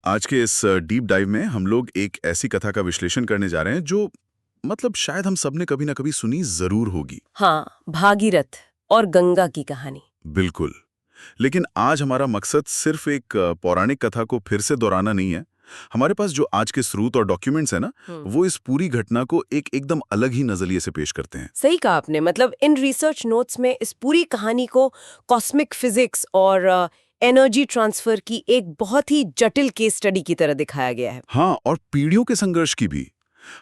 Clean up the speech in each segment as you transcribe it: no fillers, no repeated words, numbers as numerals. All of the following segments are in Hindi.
आज के इस डीप डाइव में हम लोग एक ऐसी कथा का विश्लेषण करने जा रहे हैं जो मतलब शायद हम सबने कभी ना कभी सुनी जरूर होगी। हाँ, भागीरथ और गंगा की कहानी। बिल्कुल। लेकिन आज हमारा मकसद सिर्फ एक पौराणिक कथा को फिर से दोहराना नहीं है। हमारे पास जो आज के स्रोत और डॉक्यूमेंट्स हैं ना, वो इस पूरी घटना को एक एकदम अलग ही नजरिए से पेश करते हैं। सही कहा आपने। मतलब इन रिसर्च नोट्स में इस पूरी कहानी को कॉस्मिक फिजिक्स और एनर्जी ट्रांसफर की एक बहुत ही जटिल केस स्टडी की तरह दिखाया गया है। हाँ, और पीढ़ियों के संघर्ष की भी।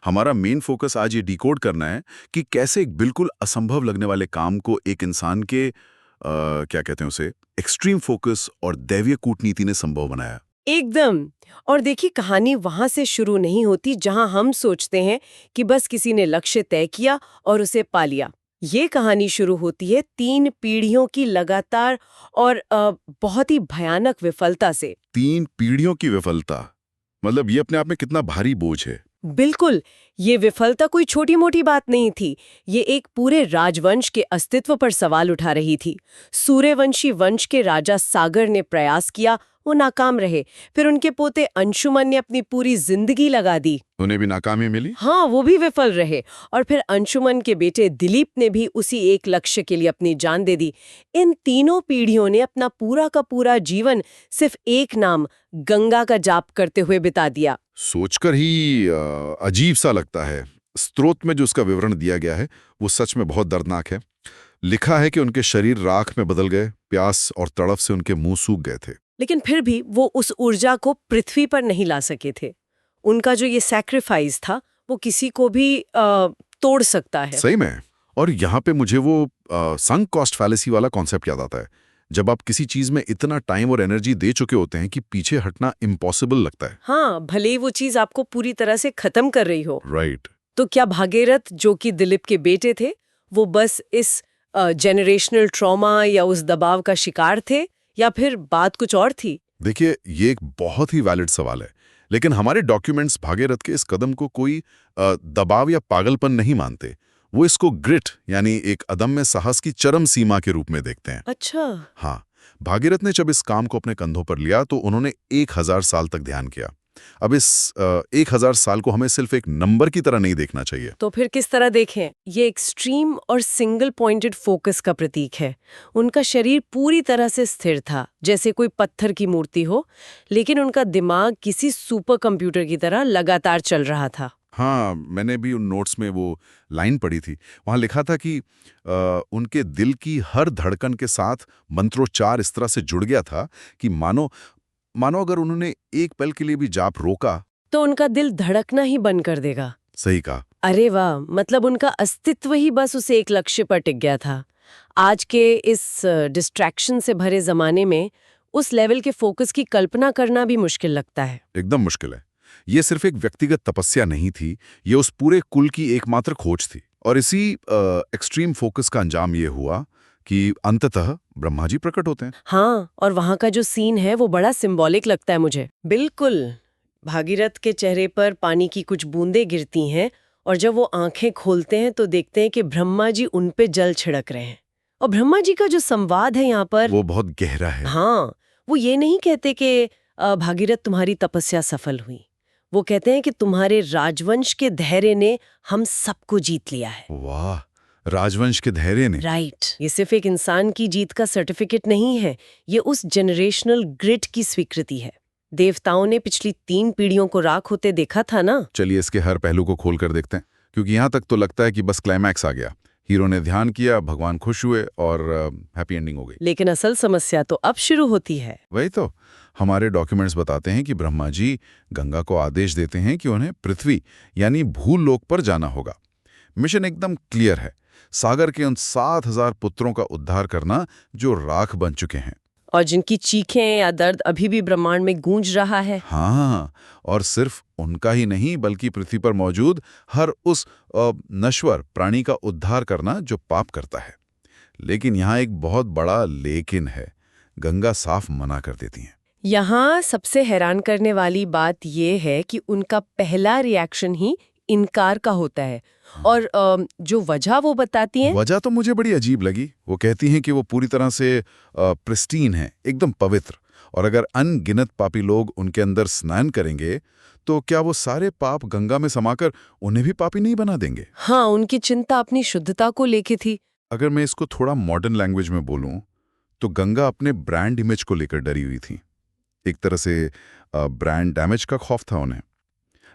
हमारा मेन फोकस आज ये डिकोड करना है कि कैसे एक बिल्कुल असंभव लगने वाले काम को एक इंसान के क्या कहते हैं उसे, एक्सट्रीम फोकस और दैवीय कूटनीति ने संभव बनाया। एकदम। और देखिए, कहानी वहां से शुरू नहीं होती जहां हम सोचते हैं कि बस किसी ने लक्ष्य तय किया और उसे पा लिया। ये कहानी शुरू होती है 3 पीढ़ियों की लगातार और बहुत ही भयानक विफलता से। 3 पीढ़ियों की विफलता, मतलब ये अपने आप में कितना भारी बोझ है। बिल्कुल, ये विफलता कोई छोटी-मोटी बात नहीं थी। ये एक पूरे राजवंश के अस्तित्व पर सवाल उठा रही थी। सूर्यवंशी वंश के राजा सागर ने प्रयास किया, वो नाकाम रहे। फिर उनके पोते अंशुमन ने अपनी पूरी जिंदगी लगा दी। उन्हें भी नाकामी मिली। हाँ, वो भी विफल रहे। और फिर अंशुमन के बेटे दिलीप ने भी उसी एक लक्ष्य के लिए अपनी जान दे दी। इन तीनों पीढ़ियों ने अपना पूरा का पूरा जीवन सिर्फ एक नाम, गंगा का जाप करते हुए बिता दिया। सोचकर ही अजीब सा लगता है। स्रोत में जो उसका विवरण दिया गया है वो सच में बहुत दर्दनाक है। लिखा है कि उनके शरीर राख में बदल गए, प्यास और तड़फ से उनके मुंह सूख गए थे। लेकिन फिर भी वो उस ऊर्जा को पृथ्वी पर नहीं ला सके थे। उनका जो ये सैक्रिफाइस था, वो किसी को भी तोड़ सकता है। सही में। और यहाँ पे मुझे वो संक कॉस्ट फैलेसी वाला कॉन्सेप्ट याद आता है। जब आप किसी चीज में इतना टाइम और एनर्जी दे चुके होते हैं कि पीछे हटना इम्पॉसिबल लगता है। हाँ, भले ही वो चीज आपको पूरी तरह से खत्म कर रही हो। राइट। तो क्या भागीरथ, जो कि दिलीप के बेटे थे, वो बस इस जेनरेशनल ट्रॉमा या उस दबाव का शिकार थे, या फिर बात कुछ और थी? देखिए, ये एक बहुत ही वैलिड सवाल है, लेकिन हमारे डॉक्यूमेंट्स भागीरथ के इस कदम को कोई दबाव या पागलपन नहीं मानते। वो इसको ग्रिट यानी एक अदम्य साहस की चरम सीमा के रूप में देखते हैं। अच्छा। हाँ, भागीरथ ने जब इस काम को अपने कंधों पर लिया तो उन्होंने 1000 साल तक ध्यान किया। अब इस 1000 साल को हमें सिर्फ एक नंबर की तरह नहीं देखना चाहिए। तो फिर किस तरह देखें? ये एक्सट्रीम और सिंगल पॉइंटेड फोकस का प्रतीक है। उनका शरीर पूरी तरह से स्थिर था, जैसे कोई पत्थर की मूर्ति हो, लेकिन उनका दिमाग किसी सुपर कंप्यूटर की तरह लगातार चल रहा था। हाँ, मैंने भी उन नोट्स में वो लाइन पढ़ी थी। वहाँ लिखा था कि उनके दिल की हर धड़कन के साथ मंत्रोच्चार इस तरह से जुड़ गया था कि मानो मानो अगर उन्होंने एक पल के लिए भी जाप रोका। तो उनका दिल धड़कना ही बंद कर देगा। सही कहा। अरे वाह! मतलब उनका अस्तित्व ही बस उस एक लक्ष्य पर टिक गया था। आज के इस डिस्ट्रैक्शन से भरे जमाने में उस लेवल के फोकस की कल्पना करना भी मुश्किल लगता है। एकदम मुश्किल है। ये सिर्फ एक व्यक्तिगत तपस्या नहीं थी, ये उस पूरे कुल की एकमात्र खोज थी। और इसी एक्सट्रीम फोकस का अंजाम ये हुआ कि अंततः ब्रह्मा जी प्रकट होते हैं। हाँ, और वहाँ का जो सीन है वो बड़ा सिंबॉलिक लगता है मुझे। बिल्कुल, भागीरथ के चेहरे पर पानी की कुछ बूंदें गिरती हैं, और जब वो आंखें खोलते हैं तो देखते हैं कि ब्रह्मा जी उन पे जल छिड़क रहे हैं। और ब्रह्मा जी का जो संवाद है यहाँ पर, वो बहुत गहरा है। हाँ, वो ये नहीं कहते कि भागीरथ तुम्हारी तपस्या सफल हुई। वो कहते हैं कि तुम्हारे राजवंश के धैर्य ने हम सबको जीत लिया है। वाह, राजवंश के धैर्य ने। राइट। ये सिर्फ एक इंसान की जीत का सर्टिफिकेट नहीं है, ये उस जनरेशनल ग्रिड की स्वीकृति है। देवताओं ने पिछली 3 पीढ़ियों को राख होते देखा था ना। चलिए इसके हर पहलू को खोल कर देखते हैं, क्योंकि यहाँ तक तो लगता है कि बस क्लाइमैक्स आ गया, हीरो ने ध्यान किया, भगवान खुश हुए और हैप्पी एंडिंग हो गई। लेकिन असल समस्या तो अब शुरू होती है। वही तो, हमारे डॉक्यूमेंट्स बताते हैं कि ब्रह्मा जी गंगा को आदेश देते हैं कि उन्हें पृथ्वी यानी भूलोक पर जाना होगा। मिशन एकदम क्लियर है, सागर के उन 7000 पुत्रों का उद्धार करना जो राख बन चुके हैं और जिनकी चीखें या दर्द अभी भी ब्रह्मांड में गूंज रहा है। हाँ, और सिर्फ उनका ही नहीं बल्कि पृथ्वी पर मौजूद हर उस नश्वर प्राणी का उद्धार करना जो पाप करता है। लेकिन यहाँ एक बहुत बड़ा लेकिन है, गंगा साफ मना कर देती हैं। यहाँ सबसे हैरान करने वाली बात यह है कि उनका पहला रिएक्शन ही इनकार का होता है। और जो वजह वो बताती हैं, वजह तो मुझे बड़ी अजीब लगी। वो कहती हैं कि वो पूरी तरह से प्रिस्टीन है, एकदम पवित्र, और अगर अनगिनत पापी लोग उनके अंदर स्नान करेंगे तो क्या वो सारे पाप गंगा में समाकर उन्हें भी पापी नहीं बना देंगे? हाँ, उनकी चिंता अपनी शुद्धता को लेके थी। अगर मैं इसको थोड़ा मॉडर्न लैंग्वेज में बोलूं तो गंगा अपने ब्रांड इमेज को लेकर डरी हुई थी। एक तरह से ब्रांड डैमेज का खौफ था उन्हें।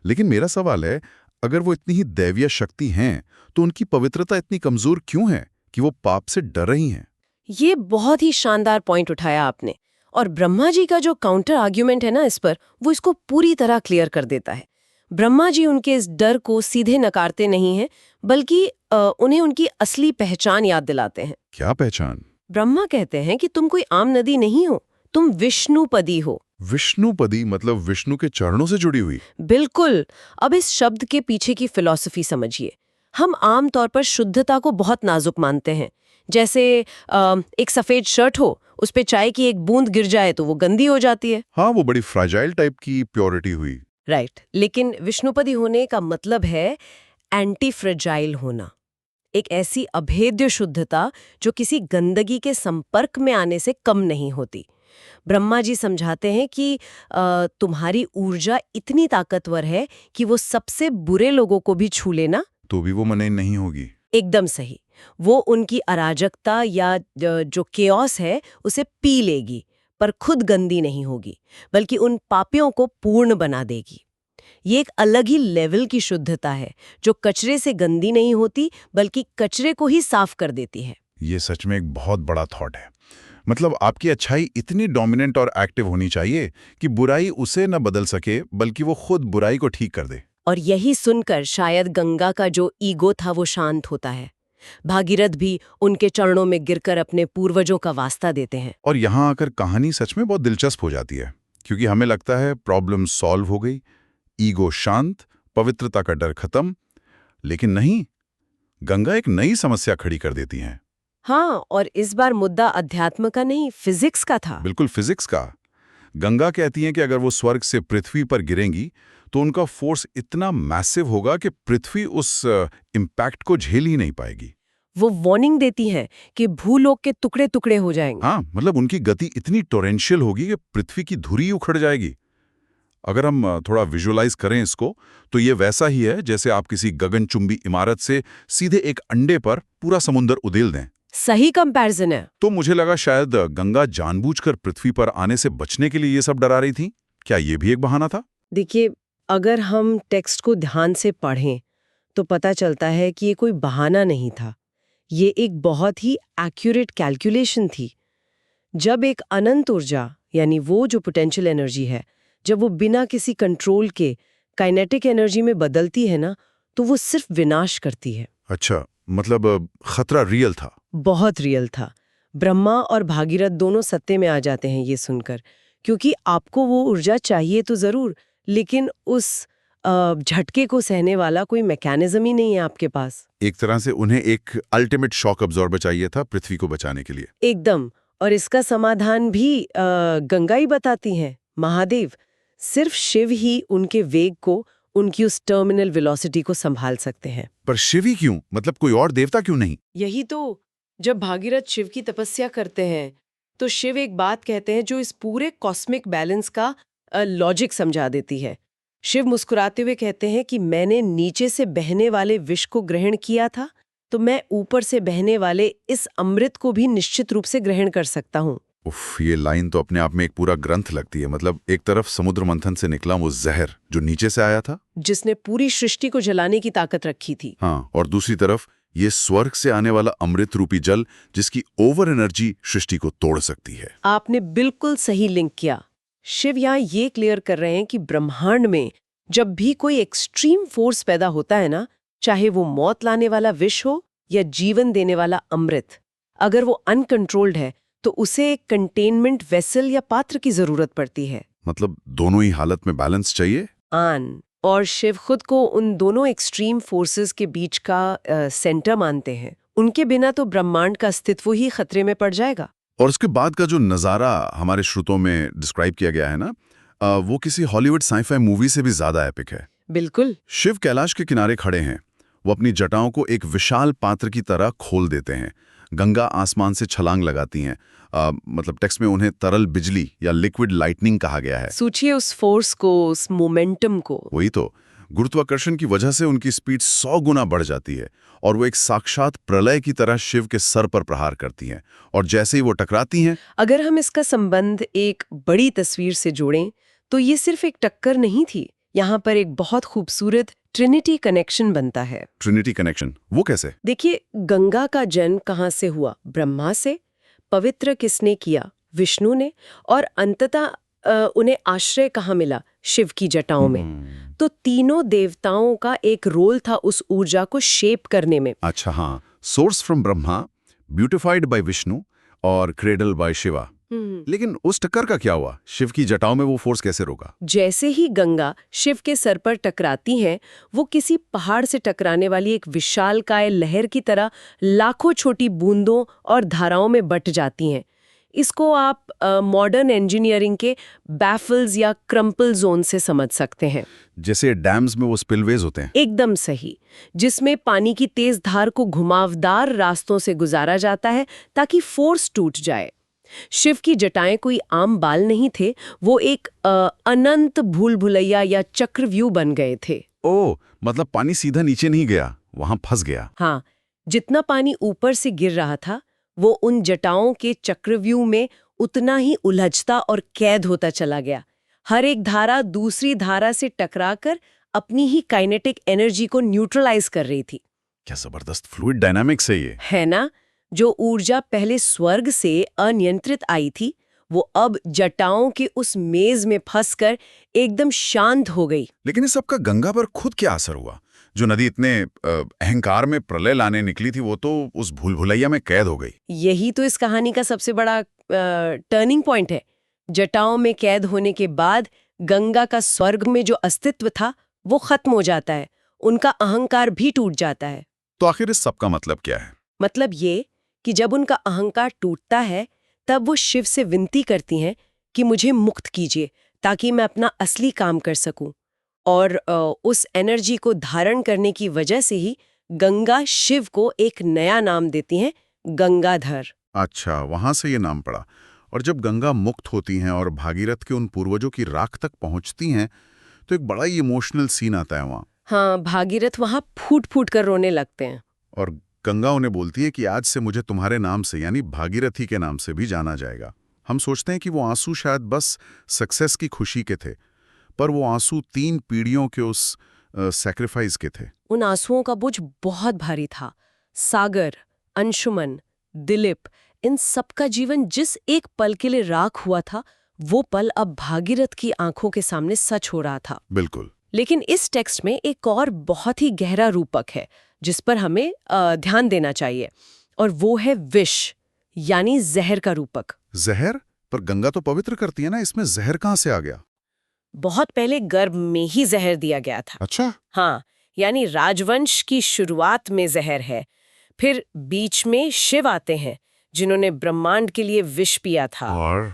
लेकिन मेरा सवाल है, अगर वो इतनी ही दैवीय शक्ति हैं तो उनकी पवित्रता इतनी कमजोर क्यों है कि वो पाप से डर रही हैं? ये बहुत ही शानदार पॉइंट उठाया आपने। और ब्रह्मा जी का जो काउंटर आर्ग्यूमेंट है ना इस पर, वो इसको पूरी तरह क्लियर कर देता है। ब्रह्मा जी उनके इस डर को सीधे नकारते नहीं हैं, बल्कि उन्हें उनकी असली पहचान याद दिलाते हैं। क्या पहचान? ब्रह्मा कहते हैं कि तुम कोई आम नदी नहीं हो, तुम विष्णुपदी हो। विष्णुपदी मतलब विष्णु के चरणों से जुड़ी हुई? बिल्कुल। अब इस शब्द के पीछे की फिलॉसफी समझिए। हम आम तौर पर शुद्धता को बहुत नाजुक मानते हैं। जैसे एक सफेद शर्ट हो, उस पे चाय की एक बूंद गिर जाए तो वो गंदी हो जाती है। हाँ, वो बड़ी फ्राजाइल टाइप की प्योरिटी हुई। राइट। लेकिन विष्णुपदी होने का मतलब है एंटी फ्रेजाइल होना। एक ऐसी अभेद्य शुद्धता जो किसी गंदगी के संपर्क में आने से कम नहीं होती। ब्रह्मा जी समझाते हैं कि तुम्हारी ऊर्जा इतनी ताकतवर है कि वो सबसे बुरे लोगों को भी छू लेना तो भी वो मने नहीं होगी। एकदम सही। वो उनकी अराजकता या जो केओस है उसे पी लेगी, पर खुद गंदी नहीं होगी, बल्कि उन पापियों को पूर्ण बना देगी। ये एक अलग ही लेवल की शुद्धता है जो कचरे से गंदी नहीं होती, बल्कि कचरे को ही साफ कर देती है। ये सच में एक बहुत बड़ा थॉट है। मतलब आपकी अच्छाई इतनी डोमिनेंट और एक्टिव होनी चाहिए कि बुराई उसे न बदल सके, बल्कि वो खुद बुराई को ठीक कर दे। और यही सुनकर शायद गंगा का जो ईगो था वो शांत होता है। भागीरथ भी उनके चरणों में गिरकर अपने पूर्वजों का वास्ता देते हैं। और यहाँ आकर कहानी सच में बहुत दिलचस्प हो जाती है, क्योंकि हमें लगता है प्रॉब्लम सॉल्व हो गई, ईगो शांत, पवित्रता का डर खत्म। लेकिन नहीं, गंगा एक नई समस्या खड़ी कर देती हैं। हाँ, और इस बार मुद्दा अध्यात्म का नहीं, फिजिक्स का था। बिल्कुल फिजिक्स का। गंगा कहती हैं कि अगर वो स्वर्ग से पृथ्वी पर गिरेंगी तो उनका फोर्स इतना मैसिव होगा कि पृथ्वी उस इम्पैक्ट को झेल ही नहीं पाएगी। वो वार्निंग देती हैं कि भूलोक के टुकड़े टुकड़े हो जाएंगे। हाँ, मतलब उनकी गति इतनी टोरेंशियल होगी कि पृथ्वी की धुरी उखड़ जाएगी। अगर हम थोड़ा विजुअलाइज करें इसको, तो ये वैसा ही है जैसे आप किसी गगनचुंबी इमारत से सीधे एक अंडे पर पूरा समुद्र उधेल दें। सही कंपैरिजन है। तो मुझे लगा शायद गंगा जानबूझकर पृथ्वी पर आने से बचने के लिए ये सब डरा रही थी। क्या ये भी एक बहाना था? देखिए, अगर हम टेक्स्ट को ध्यान से पढ़ें तो पता चलता है कि ये कोई बहाना नहीं था। ये एक बहुत ही एक्यूरेट कैलकुलेशन थी। जब एक अनंत ऊर्जा, यानी वो जो पोटेंशियल एनर्जी है, जब वो बिना किसी कंट्रोल के काइनेटिक एनर्जी में बदलती है ना, तो वो सिर्फ विनाश करती है। अच्छा, मतलब खतरा रियल था। बहुत रियल था। ब्रह्मा और भागीरथ दोनों सत्ते में आ जाते हैं ये सुनकर, क्योंकि आपको वो ऊर्जा चाहिए तो जरूर, लेकिन उस झटके को सहने वाला कोई मैकेनिज्म ही नहीं है आपके पास। एक तरह से उन्हें एक अल्टीमेट शॉक अब्जॉर्बर चाहिए था पृथ्वी को बचाने के लिए। एकदम। और इसका समाधान भी गंगा ही बताती हैं, महादेव। सिर्फ शिव ही उनके वेग को, उनकी उस टर्मिनल वेलोसिटी को संभाल सकते हैं। पर शिव ही क्यों? मतलब कोई और देवता क्यों नहीं? यही तो, जब भागीरथ शिव की तपस्या करते हैं तो शिव एक बात कहते हैं जो इस पूरे कॉस्मिक बैलेंस का लॉजिक समझा देती है। शिव मुस्कुराते हुए कहते हैं कि मैंने नीचे से बहने वाले विष को ग्रहण किया था, तो मैं ऊपर से बहने वाले इस अमृत को भी निश्चित रूप से ग्रहण कर सकता हूँ। उफ, ये लाइन तो अपने आप में एक पूरा ग्रंथ लगती है। मतलब एक तरफ समुद्र मंथन से निकला वो जहर जो नीचे से आया था, जिसने पूरी सृष्टि को जलाने की ताकत रखी थी। हाँ, और दूसरी तरफ ये स्वर्ग से आने वाला अमृत रूपी जल जिसकी ओवर एनर्जी सृष्टि को तोड़ सकती है। आपने बिल्कुल सही लिंक किया। शिव यहाँ ये क्लियर कर रहे हैं कि ब्रह्मांड में जब भी कोई एक्सट्रीम फोर्स पैदा होता है ना, चाहे वो मौत लाने वाला विष हो या जीवन देने वाला अमृत, अगर वो अनकंट्रोल्ड है तो उसे एक कंटेनमेंट वेसल या पात्र की जरूरत पड़ती है। मतलब दोनों ही हालत में बैलेंस चाहिए। और शिव खुद को उन दोनों एक्सट्रीम फोर्सेस के बीच का सेंटर मानते हैं। उनके बिना तो ब्रह्मांड का अस्तित्व ही खतरे में पड़ जाएगा। और उसके बाद का जो नज़ारा हमारे श्रुतों में डिस्क्राइब किया गया है ना, वो किसी हॉलीवुड साइफाई मूवी से भी ज्यादा एपिक है। बिल्कुल। शिव कैलाश के किनारे खड़े हैं, वो अपनी जटाओं को एक विशाल पात्र की तरह खोल देते हैं। गंगा आसमान से छलांग लगाती हैं। मतलब टेक्स्ट में उन्हें तरल बिजली या लिक्विड लाइटनिंग कहा गया है। सोचिए उस फोर्स को, उस मोमेंटम को। वही तो, गुरुत्वाकर्षण की वजह से उनकी स्पीड 100 गुना बढ़ जाती है और वो एक साक्षात प्रलय की तरह शिव के सर पर प्रहार करती हैं। और जैसे ही वो टकराती हैं, अगर हम इसका संबंध एक बड़ी तस्वीर से जोड़ें तो ये सिर्फ एक टक्कर नहीं थी, यहाँ पर एक बहुत खूबसूरत ट्रिनिटी कनेक्शन बनता है। ट्रिनिटी कनेक्शन वो कैसे? देखिए, गंगा का जन्म कहाँ से हुआ? ब्रह्मा से। पवित्र किसने किया? विष्णु ने। और अंततः उन्हें आश्रय कहाँ मिला? शिव की जटाओं में। तो तीनों देवताओं का एक रोल था उस ऊर्जा को शेप करने में। अच्छा, हाँ, source from Brahma, beautified by Vishnu और क्रेडल बाय शिवा। लेकिन उस टक्कर का क्या हुआ? शिव की जटाओं में वो फोर्स कैसे रोका? जैसे ही गंगा शिव के सर पर टकराती हैं, वो किसी पहाड़ से टकराने वाली एक विशालकाय लहर की तरह लाखों छोटी बूंदों और धाराओं में बट जाती हैं। इसको आप मॉडर्न इंजीनियरिंग के बैफल्स या क्रम्पल जोन से समझ सकते हैं। जैसे डैम्स में वो स्पिलवेज होते हैं। एकदम सही, जिसमें पानी की तेज धार को घुमावदार रास्तों से गुजारा जाता है ताकि फोर्स टूट जाए। शिव की जटाएं कोई आम बाल नहीं थे, वो एक अनंत भूल भुलैया या चक्रव्यूह बन गए थे। ओह, मतलब पानी सीधा नीचे नहीं गया, वहां फंस गया। हाँ, जितना पानी ऊपर से गिर रहा था वो उन जटाओं के चक्रव्यूह में उतना ही उलझता और कैद होता चला गया। हर एक धारा दूसरी धारा से टकराकर अपनी ही काइनेटिक एनर्जी को न्यूट्रलाइज कर रही थी। क्या जबरदस्त फ्लूइड डायनामिक्स है ये। है ना? जो ऊर्जा पहले स्वर्ग से अनियंत्रित आई थी, वो अब जटाओं के उस मेज में फंसकर एकदम शांत हो गई। लेकिन इस सब का गंगा पर खुद क्या असर हुआ? जो नदी इतने अहंकार में प्रलय लाने निकली थी, वो तो उस भूल भुलैया में कैद हो गई। यही तो इस कहानी का सबसे बड़ा टर्निंग पॉइंट है। जटाओं में कैद होने के बाद गंगा का स्वर्ग में जो अस्तित्व था वो खत्म हो जाता है, उनका अहंकार भी टूट जाता है। तो आखिर इस सब का मतलब क्या है? मतलब ये कि जब उनका अहंकार टूटता है तब वो शिव से विनती करती हैं कि मुझे मुक्त कीजिए ताकि मैं अपना असली काम कर सकूं। और उस एनर्जी को धारण करने की वजह से ही गंगा शिव को एक नया नाम देती हैं, गंगाधर। अच्छा, वहां से ये नाम पड़ा। और जब गंगा मुक्त होती हैं और भागीरथ के उन पूर्वजों की राख तक पहुंचती हैं, तो एक बड़ा ही इमोशनल सीन आता है वहां। हाँ, भागीरथ वहां फूट फूट कर रोने लगते हैं। और गंगा उन्हें बोलती है कि आज से मुझे तुम्हारे नाम से, यानी भागीरथी के नाम से भी जाना जाएगा। हम सोचते हैं कि वो आंसू शायद बस सक्सेस की खुशी के थे, पर वो आंसू 3 पीढ़ियों के उस सैक्रिफाइस के थे। उन आंसुओं का बोझ बहुत भारी था। सागर, अंशुमन, दिलीप, इन सबका जीवन जिस एक पल के लिए राख हुआ था, वो पल अब भागीरथ की आंखों के सामने सच हो रहा था। बिल्कुल। लेकिन इस टेक्स्ट में एक और बहुत ही गहरा रूपक है जिस पर हमें ध्यान देना चाहिए, और वो है विष, यानी जहर का रूपक। जहर? पर गंगा तो पवित्र करती है ना, इसमें जहर कहाँ से आ गया? बहुत पहले गर्भ में ही जहर दिया गया था। अच्छा। हाँ, यानी राजवंश की शुरुआत में जहर है। फिर बीच में शिव आते हैं जिन्होंने ब्रह्मांड के लिए विष पिया था। और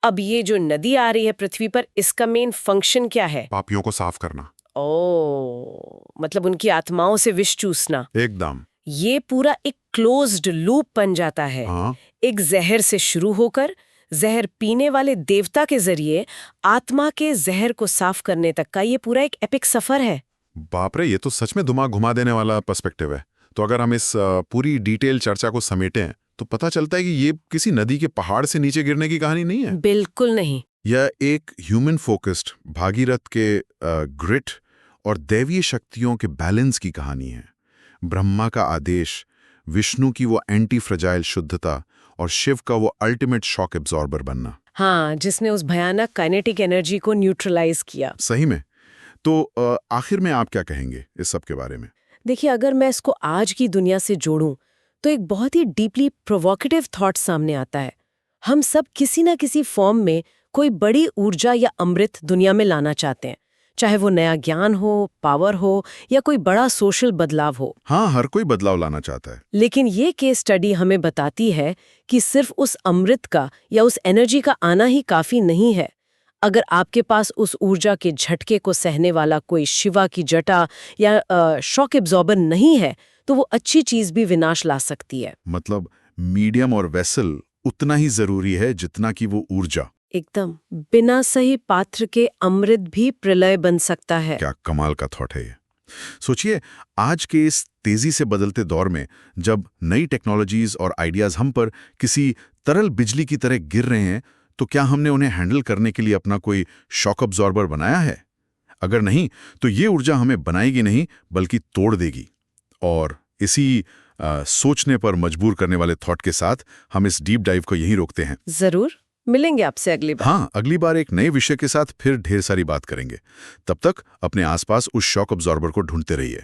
अब ये जो नदी आ रही है पृथ्वी पर, इसका मेन फंक्शन क्या है? पापियों को साफ करना। मतलब उनकी आत्माओं से विष चूसना। एकदम। ये पूरा एक क्लोज्ड लूप बन जाता है। हाँ। एक जहर से शुरू होकर जहर पीने वाले देवता के जरिए आत्मा के जहर को साफ करने तक का ये पूरा एक एपिक सफर है। बाप रे, ये तो सच में दिमाग घुमा देने वाला पर्सपेक्टिव है। तो अगर हम इस पूरी डिटेल चर्चा को समेटें तो पता चलता है कि ये किसी नदी के पहाड़ से नीचे गिरने की कहानी नहीं है। बिल्कुल नहीं। यह एक ह्यूमन फोकस्ड भागीरथ के ग्रिट और दैवीय शक्तियों के बैलेंस की कहानी है। ब्रह्मा का आदेश, विष्णु की वो एंटी फ्रेजाइल शुद्धता और शिव का वो अल्टीमेट शॉक एब्जॉर्बर बनना। हाँ, जिसने उस भयानक काइनेटिक एनर्जी को न्यूट्रलाइज किया। सही में। तो आखिर में आप क्या कहेंगे इस सब के बारे में? देखिए, अगर मैं इसको आज की दुनिया से जोड़ूं तो एक बहुत ही डीपली प्रोवोकेटिव थॉट सामने आता है। हम सब किसी ना किसी फॉर्म में कोई बड़ी ऊर्जा या अमृत दुनिया में लाना चाहते हैं, चाहे वो नया ज्ञान हो, पावर हो या कोई बड़ा सोशल बदलाव हो। हाँ, हर कोई बदलाव लाना चाहता है। लेकिन ये केस स्टडी हमें बताती है कि सिर्फ उस अमृत का या उस एनर्जी का आना ही काफी नहीं है। अगर आपके पास उस ऊर्जा के झटके को सहने वाला कोई शिवा की जटा या शॉक एब्जॉर्बर नहीं है, तो वो अच्छी चीज भी विनाश ला सकती है। मतलब मीडियम और वेसल उतना ही जरूरी है जितना कि वो ऊर्जा। एकदम, बिना सही पात्र के अमृत भी प्रलय बन सकता है। क्या कमाल का थॉट है ये। सोचिए, आज के इस तेजी से बदलते दौर में जब नई टेक्नोलॉजीज और आइडियाज हम पर किसी तरल बिजली की तरह गिर रहे हैं, तो क्या हमने उन्हें हैंडल करने के लिए अपना कोई शॉक अब्जॉर्बर बनाया है? अगर नहीं, तो ये ऊर्जा हमें बनाएगी नहीं बल्कि तोड़ देगी। और इसी सोचने पर मजबूर करने वाले थॉट के साथ हम इस डीप डाइव को यहीं रोकते हैं। जरूर मिलेंगे आपसे अगली बार। हाँ, अगली बार एक नए विषय के साथ फिर ढेर सारी बात करेंगे। तब तक अपने आसपास उस शॉक अब्जॉर्बर को ढूंढते रहिए।